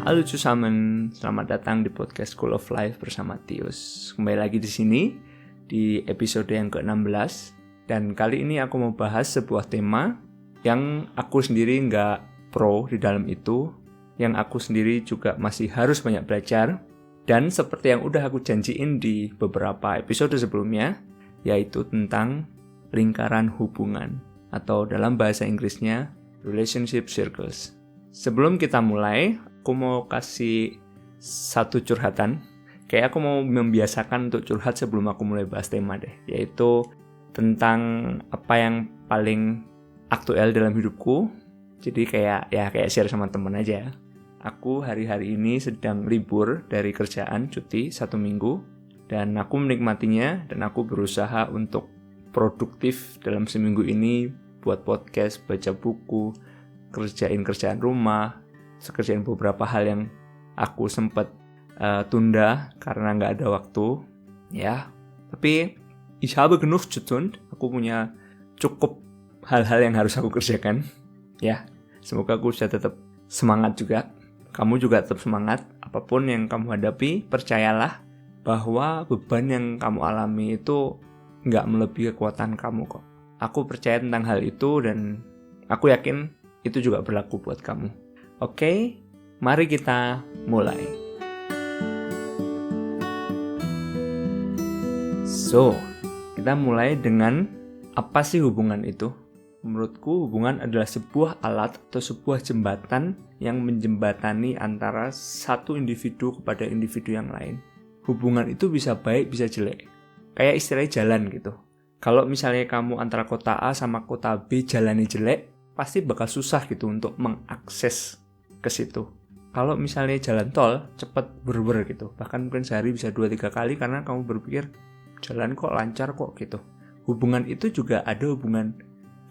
Halo Cusamen, selamat datang di podcast School of Life bersama Tius. Kembali lagi di sini di episode yang ke-16. Dan kali ini aku mau bahas sebuah tema yang aku sendiri nggak pro di dalam itu, yang aku sendiri juga masih harus banyak belajar. Dan seperti yang udah aku janjiin di beberapa episode sebelumnya, yaitu tentang lingkaran hubungan, atau dalam bahasa Inggrisnya relationship circles. Sebelum kita mulai, aku mau kasih satu curhatan. Kayak aku mau membiasakan untuk curhat sebelum aku mulai bahas tema deh, yaitu tentang apa yang paling aktual dalam hidupku. Jadi kayak share sama temen aja. Aku hari-hari ini sedang libur dari kerjaan, cuti 1 minggu, dan aku menikmatinya, dan aku berusaha untuk produktif dalam seminggu ini, buat podcast, baca buku, kerjain kerjaan rumah, kerjain beberapa hal yang aku sempat tunda karena nggak ada waktu, ya. Tapi ich habe genug zu tun. Aku punya cukup hal-hal yang harus aku kerjakan, ya. Semoga aku bisa tetap semangat juga. Kamu juga tetap semangat. Apapun yang kamu hadapi, percayalah bahwa beban yang kamu alami itu nggak melebihi kekuatan kamu kok. Aku percaya tentang hal itu dan aku yakin itu juga berlaku buat kamu. Oke, mari kita mulai. So, kita mulai dengan apa sih hubungan itu? Menurutku hubungan adalah sebuah alat atau sebuah jembatan yang menjembatani antara satu individu kepada individu yang lain. Hubungan itu bisa baik, bisa jelek. Kayak istilahnya jalan gitu. Kalau misalnya kamu antara kota A sama kota B jalannya jelek, pasti bakal susah gitu untuk mengakses ke situ. Kalau misalnya jalan tol, cepet ber gitu. Bahkan mungkin sehari bisa 2-3 kali karena kamu berpikir, jalan kok lancar kok gitu. Hubungan itu juga ada hubungan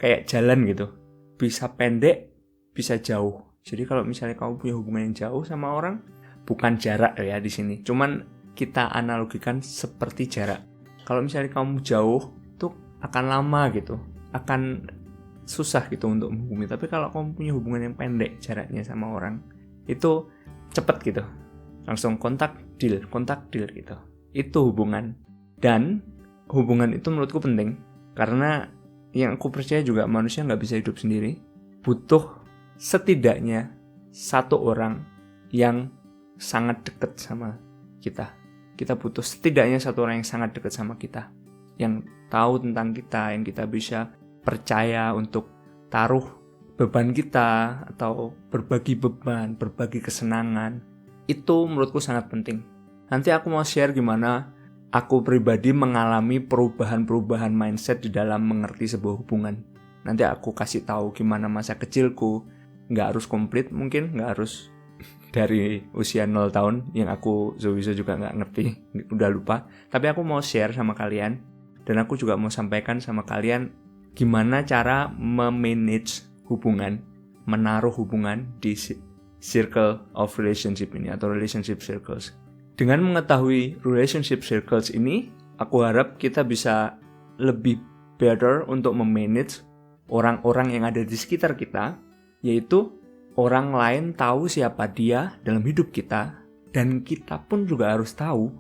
kayak jalan gitu. Bisa pendek, bisa jauh. Jadi kalau misalnya kamu punya hubungan yang jauh sama orang, bukan jarak ya di sini. Cuman kita analogikan seperti jarak. Kalau misalnya kamu jauh, itu akan lama gitu. Akan susah gitu untuk menghubungi. Tapi kalau kamu punya hubungan yang pendek jaraknya sama orang, itu cepet gitu. Langsung kontak deal gitu. Itu hubungan. Dan hubungan itu menurutku penting. Karena yang aku percaya juga manusia nggak bisa hidup sendiri. Butuh setidaknya satu orang yang sangat dekat sama kita. Kita butuh setidaknya satu orang yang sangat dekat sama kita. Yang tahu tentang kita, yang kita bisa percaya untuk taruh beban kita atau berbagi beban, berbagi kesenangan. Itu menurutku sangat penting. Nanti aku mau share gimana aku pribadi mengalami perubahan-perubahan mindset di dalam mengerti sebuah hubungan. Nanti aku kasih tahu gimana masa kecilku, nggak harus komplit mungkin, nggak harus dari usia 0 tahun yang aku bisa juga nggak ngerti, udah lupa. Tapi aku mau share sama kalian, dan aku juga mau sampaikan sama kalian gimana cara memanage hubungan, menaruh hubungan di circle of relationship ini atau relationship circles. Dengan mengetahui relationship circles ini, aku harap kita bisa lebih better untuk memanage orang-orang yang ada di sekitar kita, yaitu orang lain tahu siapa dia dalam hidup kita, dan kita pun juga harus tahu,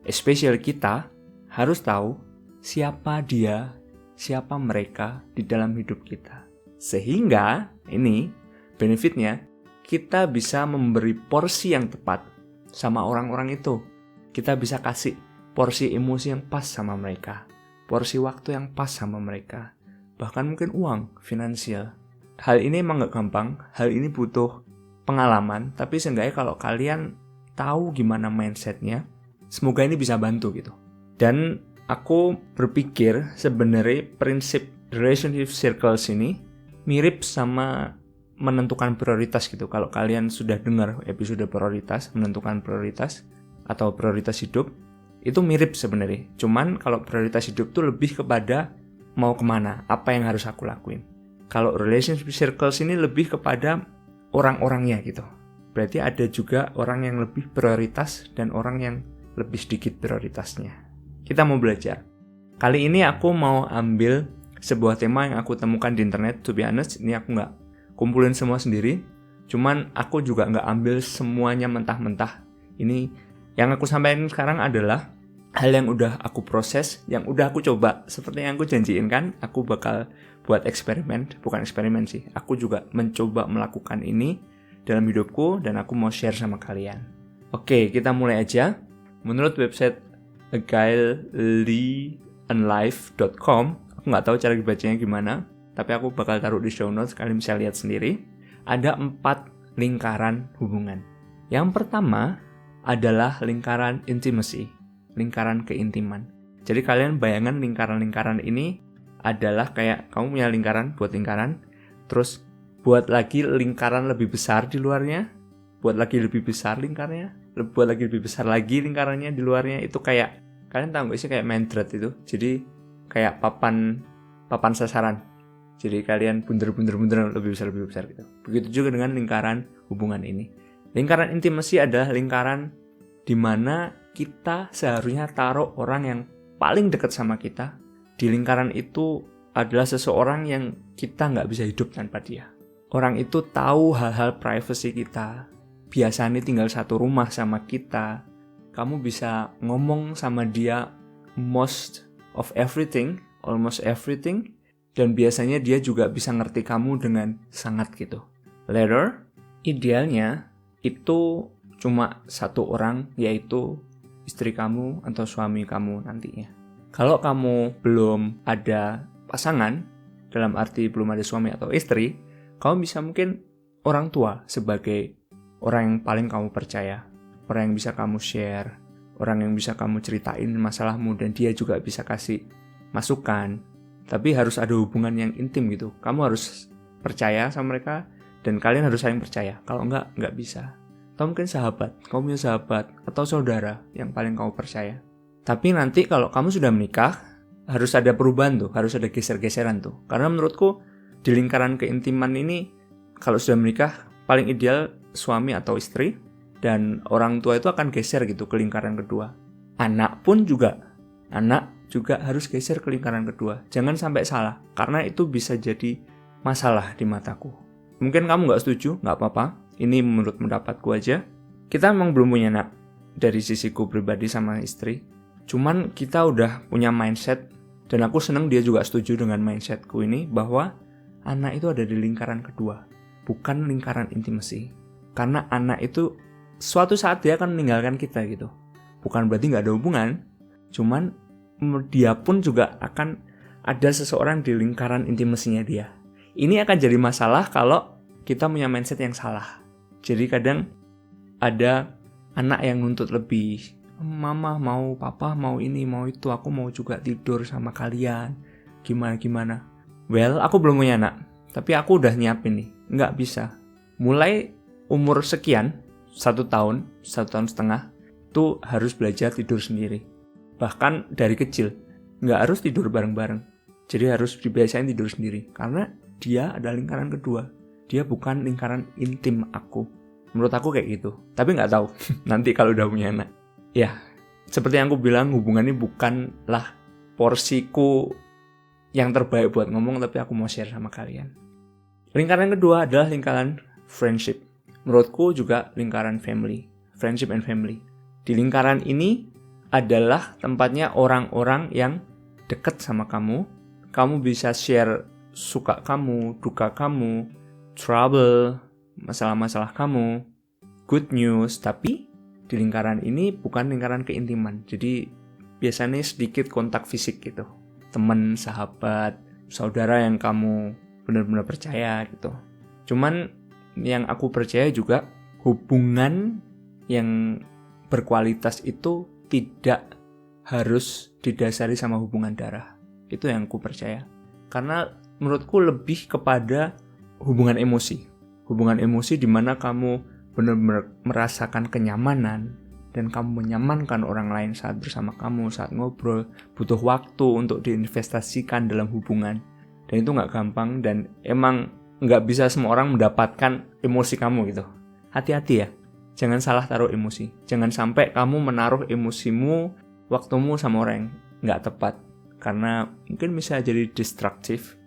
especially kita, harus tahu siapa dia, siapa mereka di dalam hidup kita. Sehingga, ini benefitnya, kita bisa memberi porsi yang tepat sama orang-orang itu. Kita bisa kasih porsi emosi yang pas sama mereka, porsi waktu yang pas sama mereka, bahkan mungkin uang, finansial. Hal ini emang gak gampang, hal ini butuh pengalaman, tapi seenggaknya kalau kalian tahu gimana mindsetnya, semoga ini bisa bantu gitu. Dan aku berpikir sebenarnya prinsip relationship circles ini mirip sama menentukan prioritas gitu. Kalau kalian sudah dengar episode prioritas, menentukan prioritas atau prioritas hidup, itu mirip sebenarnya. Cuman kalau prioritas hidup tuh lebih kepada mau kemana, apa yang harus aku lakuin. Kalau relationship circles ini lebih kepada orang-orangnya gitu. Berarti ada juga orang yang lebih prioritas dan orang yang lebih sedikit prioritasnya. Kita mau belajar. Kali ini aku mau ambil sebuah tema yang aku temukan di internet. To be honest, ini aku nggak kumpulin semua sendiri. Cuman aku juga nggak ambil semuanya mentah-mentah. Ini yang aku sampaikan sekarang adalah hal yang udah aku proses, yang udah aku coba. Seperti yang aku janjiin kan, aku bakal buat eksperimen, bukan eksperimen sih. Aku juga mencoba melakukan ini dalam hidupku dan aku mau share sama kalian. Oke, kita mulai aja. Menurut website agilelyandlife.com, aku nggak tahu cara dibacanya gimana, tapi aku bakal taruh di show notes, kalian bisa lihat sendiri. Ada 4 lingkaran hubungan. Yang pertama adalah lingkaran intimacy, lingkaran keintiman. Jadi kalian bayangkan lingkaran-lingkaran ini adalah kayak kamu punya lingkaran, buat lingkaran, terus buat lagi lingkaran lebih besar di luarnya, buat lagi lebih besar lingkarnya, buat lagi lebih besar lagi lingkarannya di luarnya. Itu kayak, kalian tahu gak sih kayak mandret itu? Jadi kayak papan sasaran. Jadi kalian bunder lebih besar gitu. Begitu juga dengan lingkaran hubungan ini. Lingkaran intimacy adalah lingkaran di mana kita seharusnya taruh orang yang paling dekat sama kita. Di lingkaran itu adalah seseorang yang kita nggak bisa hidup tanpa dia. Orang itu tahu hal-hal privacy kita. Biasanya tinggal satu rumah sama kita. Kamu bisa ngomong sama dia almost everything. Dan biasanya dia juga bisa ngerti kamu dengan sangat gitu. Later, idealnya itu cuma satu orang, yaitu istri kamu atau suami kamu nantinya. Kalau kamu belum ada pasangan, dalam arti belum ada suami atau istri, kamu bisa mungkin orang tua sebagai orang yang paling kamu percaya, orang yang bisa kamu share, orang yang bisa kamu ceritain masalahmu, dan dia juga bisa kasih masukan. Tapi harus ada hubungan yang intim gitu. Kamu harus percaya sama mereka, dan kalian harus saling percaya. Kalau nggak bisa. Atau mungkin sahabat, kamu punya sahabat atau saudara yang paling kamu percaya. Tapi nanti kalau kamu sudah menikah, harus ada perubahan tuh, harus ada geser-geseran tuh. Karena menurutku di lingkaran keintiman ini, kalau sudah menikah, paling ideal suami atau istri, dan orang tua itu akan geser gitu ke lingkaran kedua. Anak juga harus geser ke lingkaran kedua. Jangan sampai salah, karena itu bisa jadi masalah di mataku. Mungkin kamu nggak setuju, nggak apa-apa. Ini menurut pendapatku aja. Kita memang belum punya anak dari sisiku pribadi sama istri. Cuman kita udah punya mindset, dan aku seneng dia juga setuju dengan mindsetku ini, bahwa anak itu ada di lingkaran kedua, bukan lingkaran intimasi. Karena anak itu suatu saat dia akan meninggalkan kita gitu. Bukan berarti nggak ada hubungan, cuman dia pun juga akan ada seseorang di lingkaran intimasinya dia. Ini akan jadi masalah kalau kita punya mindset yang salah. Jadi kadang ada anak yang nuntut lebih. Mama mau, papa mau ini, mau itu, aku mau juga tidur sama kalian. Gimana? Well, aku belum punya anak, tapi aku udah nyiapin nih. Nggak bisa. Mulai umur sekian, 1 tahun, 1,5 tahun, tuh harus belajar tidur sendiri. Bahkan dari kecil, nggak harus tidur bareng-bareng. Jadi harus dibiasain tidur sendiri. Karena dia ada lingkaran kedua. Dia bukan lingkaran intim aku. Menurut aku kayak gitu. Tapi nggak tahu, nanti kalau udah punya anak. Ya, seperti yang aku bilang, hubungan ini bukanlah porsiku yang terbaik buat ngomong, tapi aku mau share sama kalian. Lingkaran kedua adalah lingkaran friendship. Menurutku juga lingkaran family. Friendship and family. Di lingkaran ini adalah tempatnya orang-orang yang dekat sama kamu. Kamu bisa share suka kamu, duka kamu, trouble, masalah-masalah kamu, good news. Tapi di lingkaran ini bukan lingkaran keintiman. Jadi biasanya sedikit kontak fisik gitu. Teman, sahabat, saudara yang kamu benar-benar percaya gitu. Cuman yang aku percaya juga, hubungan yang berkualitas itu tidak harus didasari sama hubungan darah. Itu yang aku percaya. Karena menurutku lebih kepada hubungan emosi. Hubungan emosi di mana kamu benar-benar merasakan kenyamanan, dan kamu menyamankan orang lain saat bersama kamu, saat ngobrol. Butuh waktu untuk diinvestasikan dalam hubungan. Dan itu nggak gampang, dan emang nggak bisa semua orang mendapatkan emosi kamu gitu. Hati-hati ya. Jangan salah taruh emosi. Jangan sampai kamu menaruh emosimu, waktumu sama orang yang nggak tepat. Karena mungkin bisa jadi destruktif.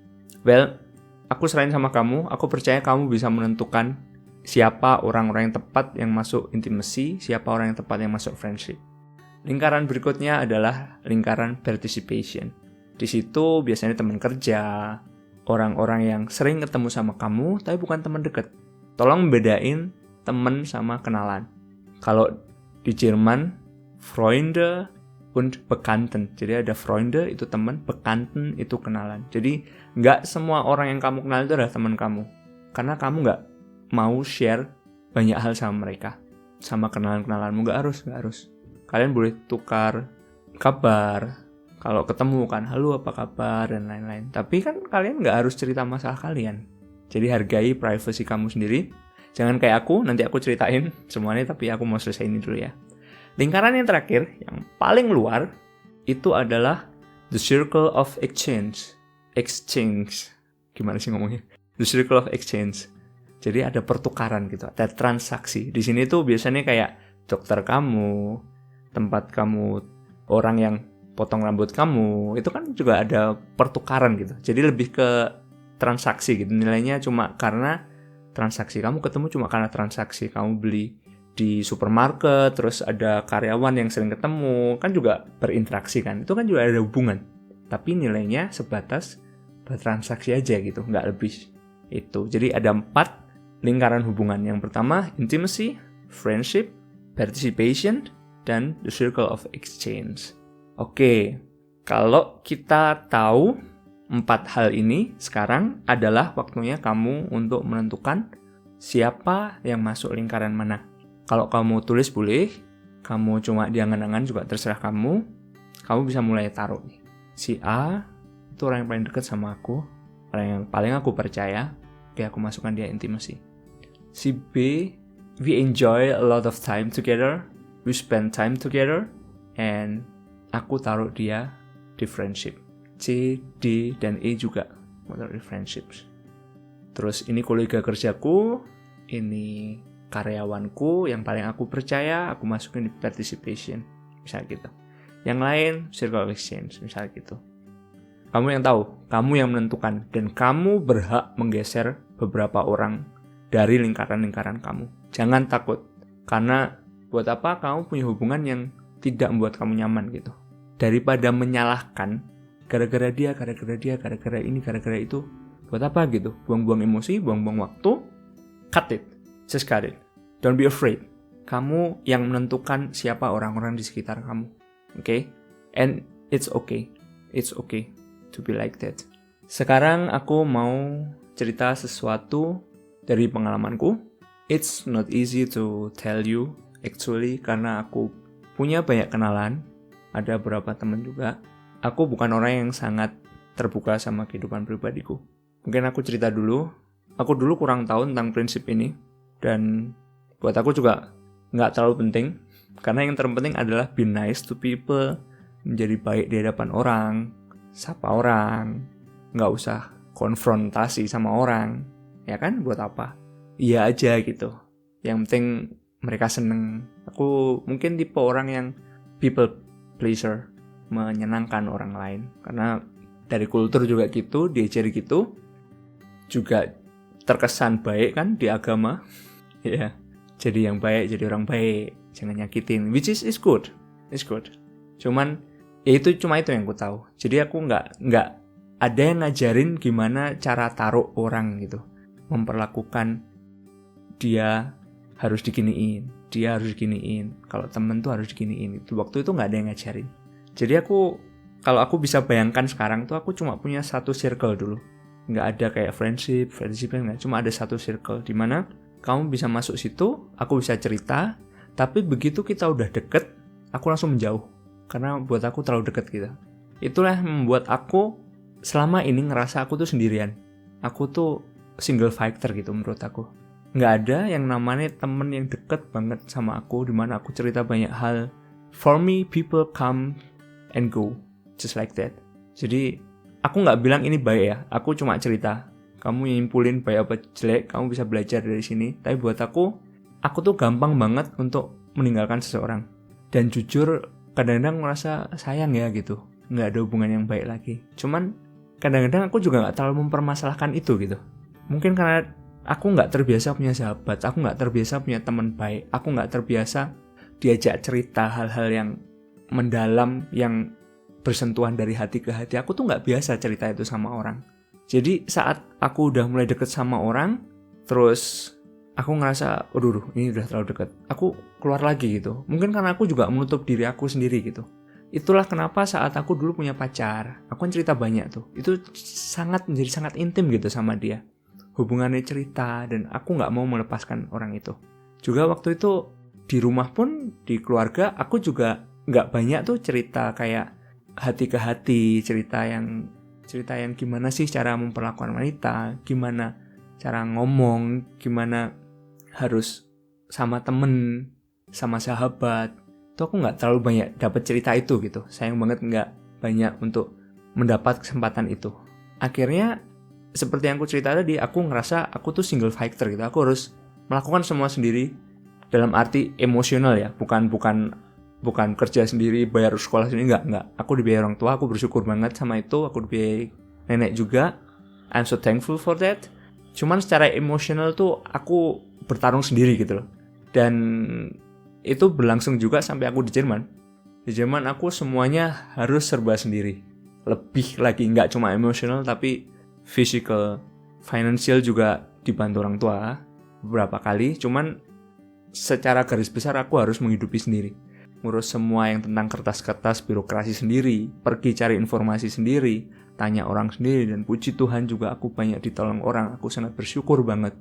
Well, aku serahin sama kamu. Aku percaya kamu bisa menentukan siapa orang-orang yang tepat yang masuk intimacy, siapa orang yang tepat yang masuk friendship. Lingkaran berikutnya adalah lingkaran participation. Di situ biasanya teman kerja, orang-orang yang sering ketemu sama kamu, tapi bukan teman dekat. Tolong bedain teman sama kenalan. Kalau di Jerman, Freunde und Bekannten. Jadi ada Freunde itu teman, Bekannten itu kenalan. Jadi nggak semua orang yang kamu kenal itu adalah teman kamu. Karena kamu nggak mau share banyak hal sama mereka. Sama kenalan-kenalanmu, nggak harus. Kalian boleh tukar kabar. Kalau ketemu kan, halo apa kabar, dan lain-lain. Tapi kan kalian nggak harus cerita masalah kalian. Jadi hargai privasi kamu sendiri. Jangan kayak aku, nanti aku ceritain semuanya, tapi aku mau selesai ini dulu ya. Lingkaran yang terakhir, yang paling luar, itu adalah the circle of exchange. Exchange. Gimana sih ngomongnya? The circle of exchange. Jadi ada pertukaran gitu, ada transaksi. Di sini tuh biasanya kayak dokter kamu, tempat kamu, orang yang potong rambut kamu, itu kan juga ada pertukaran gitu. Jadi lebih ke transaksi gitu. Nilainya cuma karena transaksi. Kamu ketemu cuma karena transaksi. Kamu beli di supermarket, terus ada karyawan yang sering ketemu, kan juga berinteraksi kan. Itu kan juga ada hubungan. Tapi nilainya sebatas bertransaksi aja gitu, nggak lebih itu. Jadi ada 4 lingkaran hubungan. Yang pertama, intimacy, friendship, participation, dan the circle of exchange. Oke, kalau kita tahu 4 hal ini, sekarang adalah waktunya kamu untuk menentukan siapa yang masuk lingkaran mana. Kalau kamu tulis boleh, kamu cuma diangan-angan juga terserah kamu. Kamu bisa mulai taruh nih. Si A itu orang yang paling dekat sama aku, orang yang paling aku percaya. Oke, aku masukkan dia intimacy. Si B, we enjoy a lot of time together, we spend time together, and aku taruh dia di friendship. C, D, dan E juga aku taruh di friendships. Terus ini kolega kerjaku, ini karyawanku yang paling aku percaya, aku masukin di participation, misalnya gitu. Yang lain, circle of exchange, misalnya gitu. Kamu yang tahu, kamu yang menentukan, dan kamu berhak menggeser beberapa orang dari lingkaran-lingkaran kamu. Jangan takut, karena buat apa kamu punya hubungan yang tidak membuat kamu nyaman gitu. Daripada menyalahkan, gara-gara dia, gara-gara ini, gara-gara itu, buat apa gitu? Buang-buang emosi, buang-buang waktu, cut it. Just cut it. Don't be afraid. Kamu yang menentukan siapa orang-orang di sekitar kamu. Okay? And it's okay. It's okay to be like that. Sekarang aku mau cerita sesuatu dari pengalamanku. It's not easy to tell you actually, karena aku punya banyak kenalan. Ada beberapa teman juga. Aku bukan orang yang sangat terbuka sama kehidupan pribadiku. Mungkin aku cerita dulu. Aku dulu kurang tahu tentang prinsip ini. Dan buat aku juga nggak terlalu penting. Karena yang terpenting adalah be nice to people. Menjadi baik di hadapan orang. Sapa orang. Nggak usah konfrontasi sama orang. Ya kan? Buat apa? Iya aja gitu. Yang penting mereka seneng. Aku mungkin tipe orang yang people pleaser. Menyenangkan orang lain. Karena dari kultur juga gitu, diajari gitu. Juga terkesan baik kan di agama. Ya, jadi yang baik, jadi orang baik, jangan nyakitin. Which is good, it's good. Cuman ya itu cuma itu yang aku tahu. Jadi aku nggak ada yang ngajarin gimana cara taruh orang gitu, memperlakukan dia harus diginiin, dia harus diginiin. Kalau temen tuh harus diginiin. Itu waktu itu nggak ada yang ngajarin. Jadi kalau aku bisa bayangkan sekarang tuh aku cuma punya satu circle dulu. Nggak ada kayak friendship, nggak. Cuma ada satu circle di mana kamu bisa masuk situ, aku bisa cerita, tapi begitu kita udah deket, aku langsung menjauh. Karena buat aku terlalu deket gitu. Itulah yang membuat aku selama ini ngerasa aku tuh sendirian. Aku tuh single fighter gitu menurut aku. Nggak ada yang namanya temen yang deket banget sama aku, dimana aku cerita banyak hal. For me, people come and go, just like that. Jadi, aku nggak bilang ini baik ya, aku cuma cerita. Kamu nyimpulin baik apa jelek, kamu bisa belajar dari sini. Tapi buat aku tuh gampang banget untuk meninggalkan seseorang. Dan jujur, kadang-kadang merasa sayang ya gitu. Nggak ada hubungan yang baik lagi. Cuman, kadang-kadang aku juga nggak terlalu mempermasalahkan itu gitu. Mungkin karena aku nggak terbiasa punya sahabat, aku nggak terbiasa punya teman baik, aku nggak terbiasa diajak cerita hal-hal yang mendalam, yang bersentuhan dari hati ke hati. Aku tuh nggak biasa cerita itu sama orang. Jadi saat aku udah mulai deket sama orang, terus aku ngerasa, aduh ini udah terlalu deket, aku keluar lagi gitu. Mungkin karena aku juga menutup diri aku sendiri gitu. Itulah kenapa saat aku dulu punya pacar, aku kan cerita banyak tuh. Itu menjadi sangat intim gitu sama dia. Hubungannya cerita, dan aku gak mau melepaskan orang itu. Juga waktu itu di rumah pun, di keluarga, aku juga gak banyak tuh cerita kayak hati ke hati, cerita yang gimana sih cara memperlakukan wanita, gimana cara ngomong, gimana harus sama temen, sama sahabat. Itu aku gak terlalu banyak dapat cerita itu gitu. Sayang banget gak banyak untuk mendapat kesempatan itu. Akhirnya seperti yang aku cerita tadi, aku ngerasa aku tuh single fighter gitu. Aku harus melakukan semua sendiri, dalam arti emosional ya, bukan kerja sendiri, bayar sekolah sendiri, enggak. Aku dibiayai orang tua, aku bersyukur banget sama itu. Aku dibiayai nenek juga, I'm so thankful for that. Cuman secara emosional tuh aku bertarung sendiri gitu loh. Dan itu berlangsung juga sampai aku di Jerman. Di Jerman aku semuanya harus serba sendiri. Lebih lagi, nggak cuma emosional tapi physical, financial juga dibantu orang tua beberapa kali. Cuman secara garis besar aku harus menghidupi sendiri. Ngurus semua yang tentang kertas-kertas birokrasi sendiri, pergi cari informasi sendiri, tanya orang sendiri, dan puji Tuhan juga aku banyak ditolong orang. Aku sangat bersyukur banget.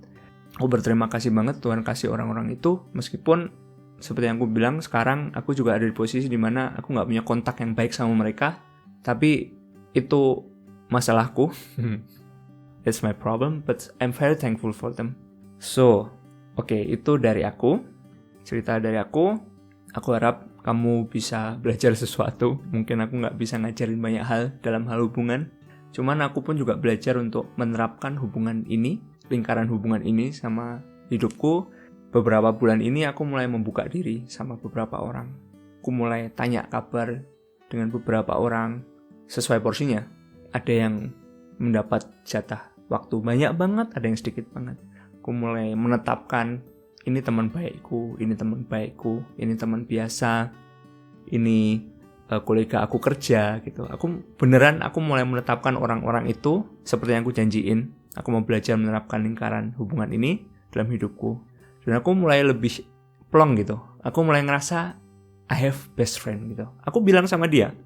Aku berterima kasih banget Tuhan kasih orang-orang itu, meskipun seperti yang aku bilang, sekarang aku juga ada di posisi dimana aku gak punya kontak yang baik sama mereka. Tapi itu masalahku. It's my problem, but I'm very thankful for them. So, oke, itu dari aku. Cerita dari aku. Aku harap kamu bisa belajar sesuatu. Mungkin aku gak bisa ngajarin banyak hal dalam hal hubungan. Cuman aku pun juga belajar untuk menerapkan hubungan ini, lingkaran hubungan ini sama hidupku. Beberapa bulan ini aku mulai membuka diri sama beberapa orang. Aku mulai tanya kabar dengan beberapa orang sesuai porsinya. Ada yang mendapat jatah waktu banyak banget, ada yang sedikit banget. Aku mulai menetapkan, ini teman baikku, ini teman baikku, ini teman biasa, ini kolega aku kerja gitu. Aku mulai menetapkan orang-orang itu seperti yang aku janjiin. Aku mau belajar menerapkan lingkaran hubungan ini dalam hidupku. Dan aku mulai lebih plong gitu. Aku mulai ngerasa I have best friend gitu. Aku bilang sama dia.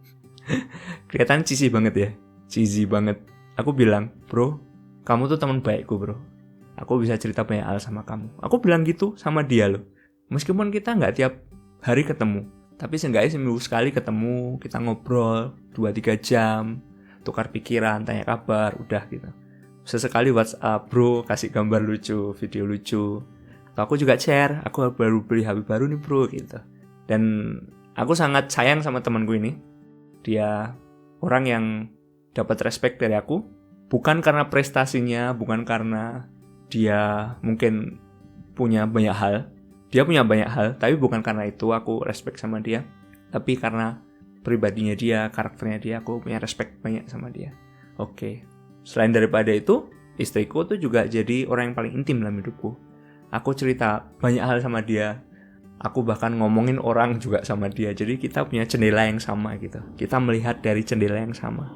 Kelihatan cheesy banget ya. Cheesy banget. Aku bilang, bro, kamu tuh teman baikku bro. Aku bisa cerita banyak hal sama kamu. Aku bilang gitu sama dia loh. Meskipun kita gak tiap hari ketemu, tapi seenggaknya seminggu sekali ketemu. Kita ngobrol 2-3 jam, tukar pikiran, tanya kabar, udah gitu. Sesekali WhatsApp, bro, kasih gambar lucu, video lucu. Aku juga share, aku baru beli HP baru nih bro gitu. Dan aku sangat sayang sama temanku ini. Dia orang yang dapat respect dari aku, bukan karena prestasinya, bukan karena dia mungkin punya banyak hal. Dia punya banyak hal, tapi bukan karena itu aku respect sama dia. Tapi karena pribadinya dia, karakternya dia, aku punya respect banyak sama dia. Oke. Selain daripada itu, istriku tuh juga jadi orang yang paling intim dalam hidupku. Aku cerita banyak hal sama dia. Aku bahkan ngomongin orang juga sama dia. Jadi kita punya jendela yang sama gitu. Kita melihat dari jendela yang sama.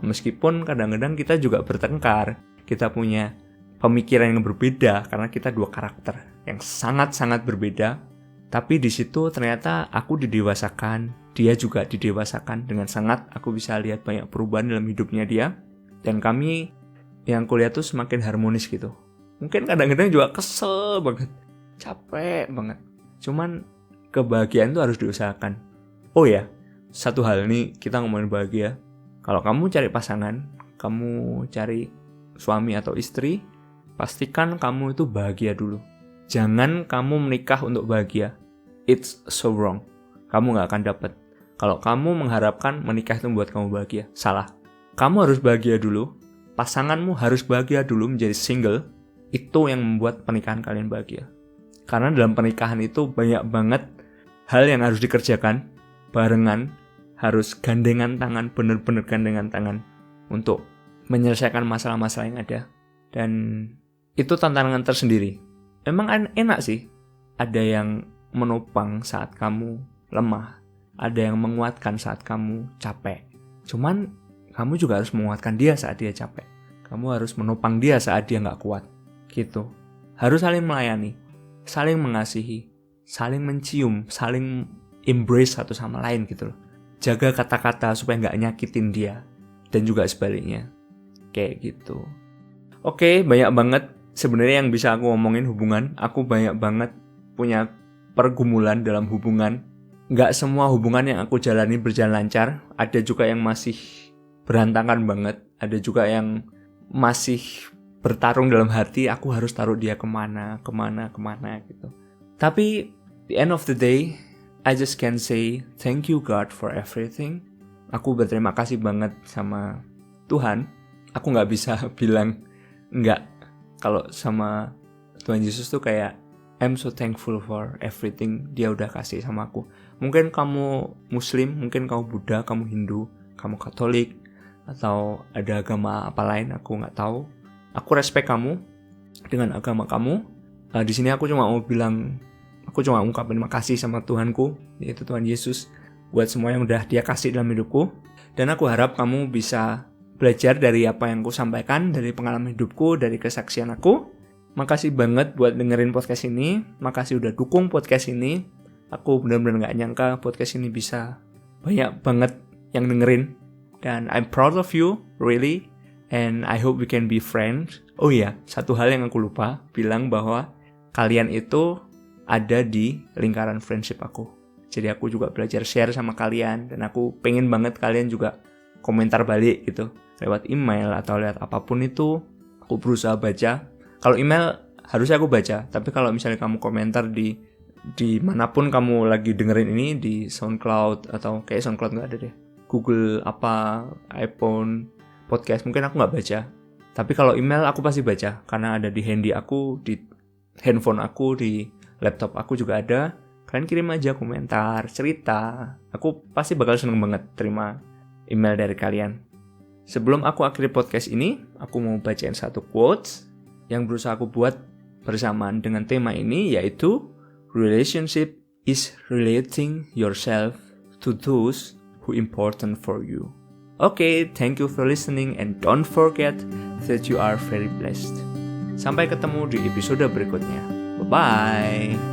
Meskipun kadang-kadang kita juga bertengkar. Kita punya pemikiran yang berbeda karena kita dua karakter yang sangat-sangat berbeda. Tapi di situ ternyata aku didewasakan, dia juga didewasakan dengan sangat. Aku bisa lihat banyak perubahan dalam hidupnya dia. Dan kami yang kulihat tuh semakin harmonis gitu. Mungkin kadang-kadang juga kesel banget, capek banget. Cuman kebahagiaan itu harus diusahakan. Oh ya, satu hal nih, kita ngomongin bahagia. Kalau kamu cari pasangan, kamu cari suami atau istri, pastikan kamu itu bahagia dulu. Jangan kamu menikah untuk bahagia. It's so wrong. Kamu gak akan dapat. Kalau kamu mengharapkan menikah itu membuat kamu bahagia, salah. Kamu harus bahagia dulu. Pasanganmu harus bahagia dulu menjadi single. Itu yang membuat pernikahan kalian bahagia. Karena dalam pernikahan itu banyak banget hal yang harus dikerjakan barengan, harus gandengan tangan, benar-benar gandengan tangan untuk menyelesaikan masalah-masalah yang ada. Dan itu tantangan tersendiri. Memang enak sih, ada yang menopang saat kamu lemah, ada yang menguatkan saat kamu capek. Cuman kamu juga harus menguatkan dia saat dia capek. Kamu harus menopang dia saat dia gak kuat. Gitu. Harus saling melayani, saling mengasihi, saling mencium, saling embrace satu sama lain gitu loh. Jaga kata-kata supaya gak nyakitin dia. Dan juga sebaliknya. Kayak gitu. Oke, banyak banget sebenarnya yang bisa aku ngomongin hubungan. Aku banyak banget punya pergumulan dalam hubungan. Gak semua hubungan yang aku jalani berjalan lancar. Ada juga yang masih berantakan banget. Ada juga yang masih bertarung dalam hati. Aku harus taruh dia kemana gitu. Tapi the end of the day, I just can say thank you God for everything. Aku berterima kasih banget sama Tuhan. Aku gak bisa bilang enggak. Kalau sama Tuhan Yesus tuh kayak I'm so thankful for everything dia udah kasih sama aku. Mungkin kamu Muslim, mungkin kamu Buddha, kamu Hindu, kamu Katolik, atau ada agama apa lain, aku gak tahu. Aku respect kamu dengan agama kamu. Di sini aku cuma mau bilang, aku cuma ungkapin makasih sama Tuhanku, yaitu Tuhan Yesus, buat semua yang udah dia kasih dalam hidupku. Dan aku harap kamu bisa belajar dari apa yang aku sampaikan, dari pengalaman hidupku, dari kesaksian aku. Makasih banget buat dengerin podcast ini. Makasih udah dukung podcast ini. Aku benar-benar gak nyangka podcast ini bisa banyak banget yang dengerin. Dan I'm proud of you, really. And I hope we can be friends. Oh iya, satu hal yang aku lupa bilang bahwa kalian itu ada di lingkaran friendship aku. Jadi aku juga belajar share sama kalian. Dan aku pengen banget kalian juga komentar balik gitu. Lewat email atau lewat apapun itu. Aku berusaha baca. Kalau email harusnya aku baca. Tapi kalau misalnya kamu komentar di manapun kamu lagi dengerin ini. Di SoundCloud atau kayak SoundCloud gak ada deh. Google apa, iPhone, podcast. Mungkin aku gak baca. Tapi kalau email aku pasti baca. Karena ada di handy aku, di handphone aku, di laptop aku juga ada. Kalian kirim aja komentar, cerita. Aku pasti bakal seneng banget terima email dari kalian. Sebelum aku akhiri podcast ini, aku mau bacain satu quotes yang berusaha aku buat bersamaan dengan tema ini, yaitu relationship is relating yourself to those who important for you. Okay, thank you for listening and don't forget that you are very blessed. Sampai ketemu di episode berikutnya. Bye-bye.